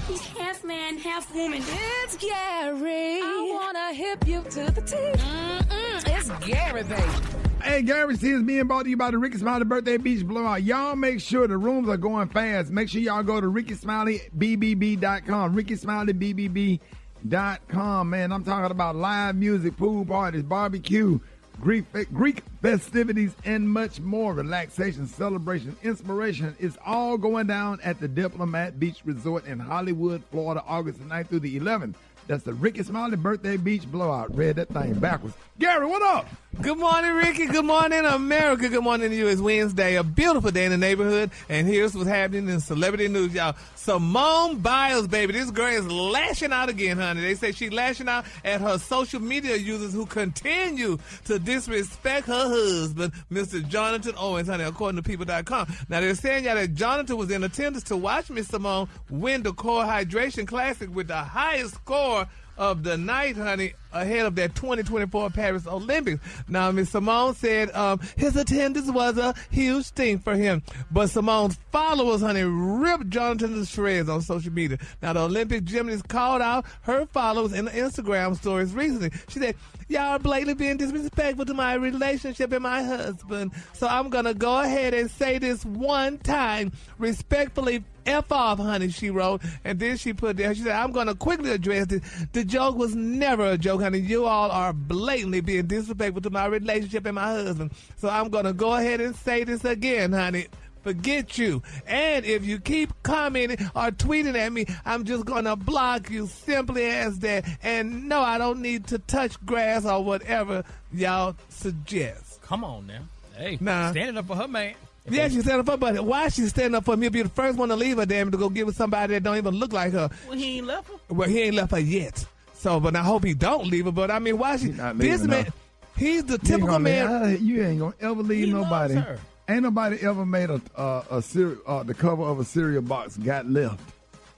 He's half man, half woman. It's Gary. I wanna hip you to the teeth. It's Gary, baby. Hey, Gary C is being brought to you by the Rickey Smiley Birthday Beach Blowout. Y'all make sure the rooms are going fast. Make sure y'all go to RickySmileyBBB.com. RickySmileyBBB.com. Man, I'm talking about live music, pool parties, barbecue, Greek festivities, and much more. Relaxation, celebration, inspiration. It's all going down at the Diplomat Beach Resort in Hollywood, Florida, August the 9th through the 11th. That's the Rickey Smiley Birthday Beach Blowout. Read that thing backwards. Gary, what up? Good morning, Ricky. Good morning, America. Good morning to you. It's Wednesday, a beautiful day in the neighborhood. And here's what's happening in celebrity news, y'all. Simone Biles, baby. This girl is lashing out again, honey. They say she's lashing out at her social media users who continue to disrespect her husband, Mr. Jonathan Owens, honey, according to People.com. Now, they're saying, y'all, that Jonathan was in attendance to watch Miss Simone win the Core Hydration Classic with the highest score of the night, honey, ahead of that 2024 Paris Olympics. Now, Miss Simone said his attendance was a huge thing for him. But Simone's followers, honey, ripped Jonathan to shreds on social media. Now, the Olympic gymnast called out her followers in the Instagram stories recently. She said, y'all are blatantly being disrespectful to my relationship and my husband. So I'm going to go ahead and say this one time. Respectfully, F off, honey, she wrote. And then she put there, she said, I'm going to quickly address this. The joke was never a joke, honey. You all are blatantly being disrespectful to my relationship and my husband. So I'm going to go ahead and say this again, honey. Forget you. And if you keep commenting or tweeting at me, I'm just going to block you, simply as that. And no, I don't need to touch grass or whatever y'all suggest. Come on now. Hey, nah. Standing up for her man. Yeah, she's standing up for her, but why is she standing up for me? He'll be the first one to leave her, damn, to go give with somebody that don't even look like her. Well, he ain't left her. Well, he ain't left her yet. So, but I hope he don't leave her. But I mean, why she? This man, he's the typical man. You ain't gonna ever leave nobody. Ain't nobody ever made the cover of a cereal box got left.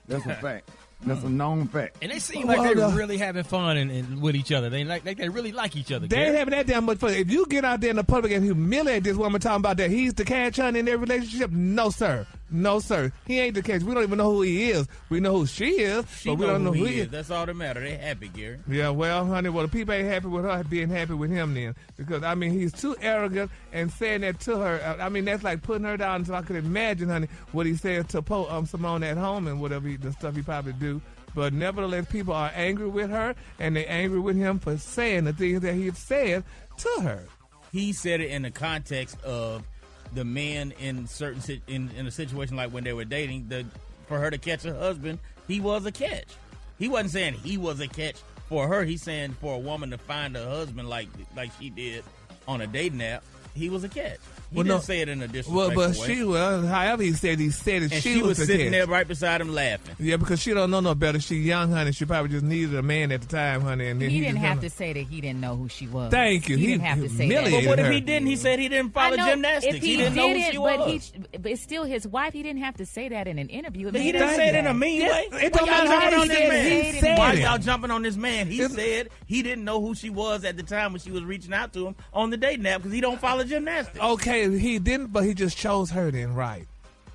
That's a fact. That's a known fact. And they seem like they're really having fun and with each other. They they really like each other. They ain't having that damn much fun. If you get out there in the public and humiliate this woman talking about that he's the catch honey in their relationship, no sir. No sir. He ain't the catch. We don't even know who he is. We know who she is, but we don't know who he is. That's all that matters. They happy, Gary. Yeah, well, honey, well, the people ain't happy with her being happy with him then. Because, I mean, he's too arrogant and saying that to her. I mean, that's like putting her down. So I could imagine, honey, what he said to Simone at home and whatever the stuff he probably do. But nevertheless, people are angry with her, and they're angry with him for saying the things that he said to her. He said it in the context of the man in in a situation like when they were dating, for her to catch her husband, he was a catch. He wasn't saying he was a catch for her. He's saying for a woman to find a husband like she did on a dating app, he was a catch. He didn't say it in a disrespectful way. However he said it, and she was sitting there right beside him laughing. Yeah, because she don't know no better. She young, honey. She probably just needed a man at the time, honey. And then he didn't have to say that he didn't know who she was. Thank you. He didn't have to say that. But what if he didn't? He said he didn't follow gymnastics. He didn't know who she was. But it's still his wife. He didn't have to say that in an interview. But he didn't say it in a mean way. It don't matter how he said it. Why y'all jumping on this man? He said he didn't know who she was at the time when she was reaching out to him on the dating app because he don't follow gymnastics. Okay, he didn't, but he just chose her then, right?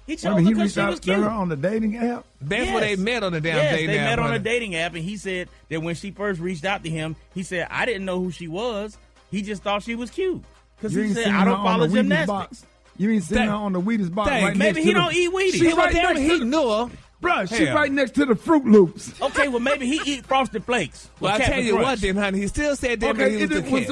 He chose her because she was cute. Her on the dating app? That's where they met on the damn dating app. They met on a dating app, and he said that when she first reached out to him, he said, I didn't know who she was. He just thought she was cute. Because he said, I don't follow gymnastics. You ain't sitting her on the Wheaties box maybe he don't eat Wheaties. He knew her. Bruh, she's right next to the Fruit Loops. Okay, well, maybe he eat Frosted Flakes. Well, I tell you what, then, honey, he still said that he was the catch.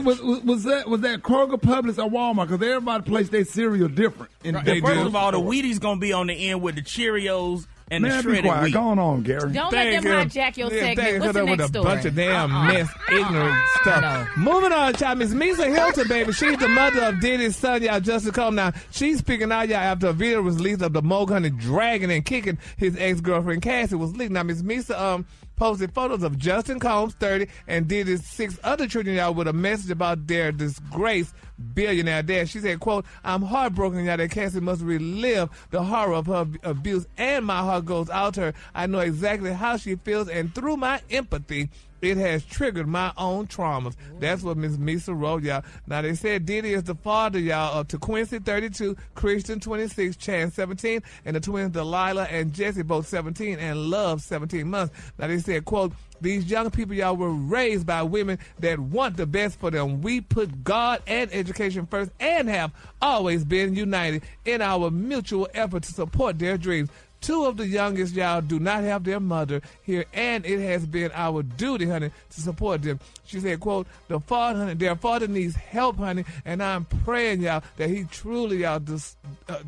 Was that Kroger, Publix, or Walmart? Because everybody placed their cereal different. First of all, the Wheaties going to be on the end with the Cheerios and the shredded wheat. Going on, Gary. Don't let them hijack your segment. What's the next story? A bunch of damn mess, ignorant stuff. No. Moving on, child. Miss Misa Hilton, baby. She's the mother of Diddy's son, y'all, Justin Cole. Now, she's speaking out, y'all, after a video was released of the Moe honey dragging and kicking his ex-girlfriend, Cassie, was leaked. Now, Miss Misa posted photos of Justin Combs, 30, and Diddy's 6 other children, y'all, with a message about their disgrace billionaire dad. She said, quote, I'm heartbroken, y'all, that Cassie must relive the horror of her abuse, and my heart goes out to her. I know exactly how she feels, and through my empathy, It has triggered my own traumas. That's what Miss Misa wrote, y'all. Now, they said Diddy is the father, y'all, of TaQuincy, 32, Christian, 26, Chan, 17, and the twins Delilah and Jesse, both 17, and Love, 17 months. Now, they said, quote, these young people, y'all, were raised by women that want the best for them. We put God and education first and have always been united in our mutual effort to support their dreams. Two of the youngest, y'all, do not have their mother here, and it has been our duty, honey, to support them. She said, quote, their father needs help, honey, and I'm praying, y'all, that he truly, y'all, does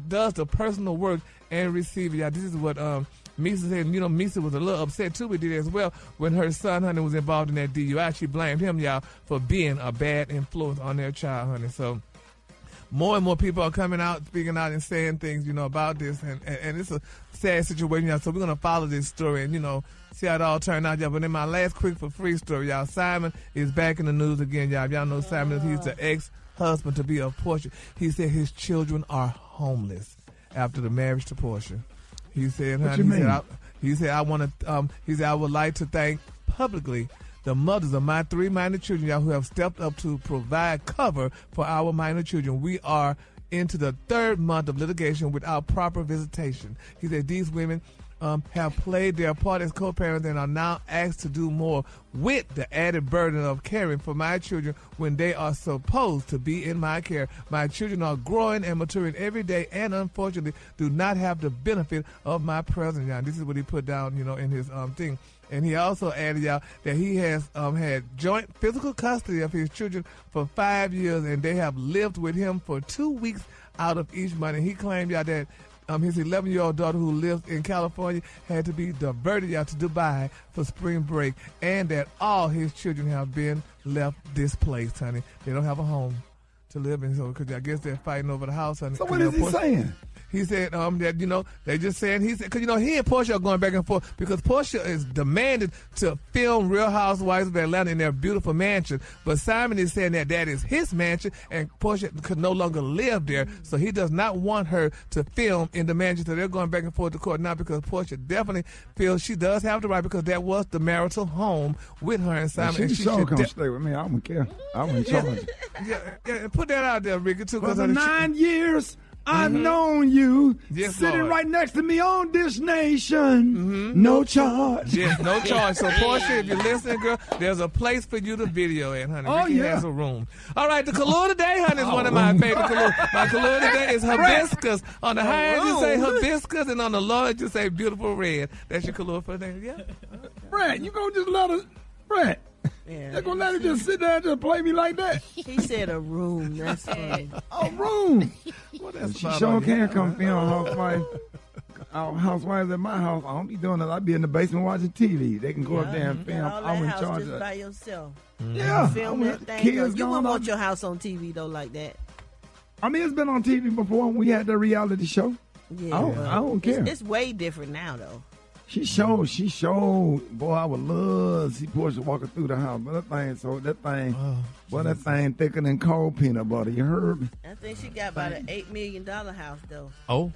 the personal work and receive it, y'all. This is what Misa said. You know, Misa was a little upset, too, with it as well when her son, honey, was involved in that DUI. She blamed him, y'all, for being a bad influence on their child, honey. So more and more people are coming out, speaking out, and saying things, you know, about this, and it's a sad situation, y'all. So we're gonna follow this story and, you know, see how it all turned out, y'all. But in my last quick for free story, y'all, Simon is back in the news again, y'all. Y'all know Simon, he's the ex-husband to be of Porsha. He said his children are homeless after the marriage to Porsha. He said, what you mean? He said, I would like to thank publicly the mothers of my 3 minor children, y'all, who have stepped up to provide cover for our minor children. We are into the 3rd month of litigation without proper visitation. He said these women have played their part as co-parents and are now asked to do more with the added burden of caring for my children when they are supposed to be in my care. My children are growing and maturing every day and unfortunately do not have the benefit of my presence, y'all. This is what he put down, you know, in his thing. And he also added, y'all, that he has had joint physical custody of his children for 5 years, and they have lived with him for 2 weeks out of each month. And he claimed, y'all, that his 11-year-old daughter who lives in California had to be diverted, y'all, to Dubai for spring break, and that all his children have been left displaced, honey. They don't have a home to live in, so because I guess they're fighting over the house, honey. So what is he saying? He said that, you know, they just saying, he said, because, you know, he and Porsha are going back and forth because Porsha is demanded to film Real Housewives of Atlanta in their beautiful mansion. But Simon is saying that is his mansion and Porsha could no longer live there. So he does not want her to film in the mansion. So they're going back and forth to court now because Porsha definitely feels she does have the right because that was the marital home with her and Simon. She should come stay with me. I don't care. I wouldn't charge. Yeah, put that out there, Rickey, too. For the 9 years I've known you, sitting Lord. right next to me on this nation. No charge. Yes, no charge. So, Porsha, if you're listening, girl, there's a place for you to video in, honey. Rickey has a room. All right, the color today, honey, is one of my favorite colors. My color today is hibiscus. On the high end, you say hibiscus, and on the low end, you say beautiful red. That's your color for today. Yeah. Brett, you gonna just let us, Brett? Yeah. They're gonna let her just sit there and just play me like that? He said a room. That's funny. A room. Well, that's She sure can come film housewives at my house. I don't be doing that. I be in the basement watching TV. They can go up there and film. All I'm that in house charge just of by that. yourself. Yeah. Film that thing. Kids You wouldn't going want on. your house on TV though like that. I mean, it's been on TV before. We had the reality show. Yeah, I don't care. It's way different now though. She showed. Boy, I would love to see Porsha walking through the house. But that thing thicker than cold peanut butter. You heard me? I think she got about an $8 million house though. Oh.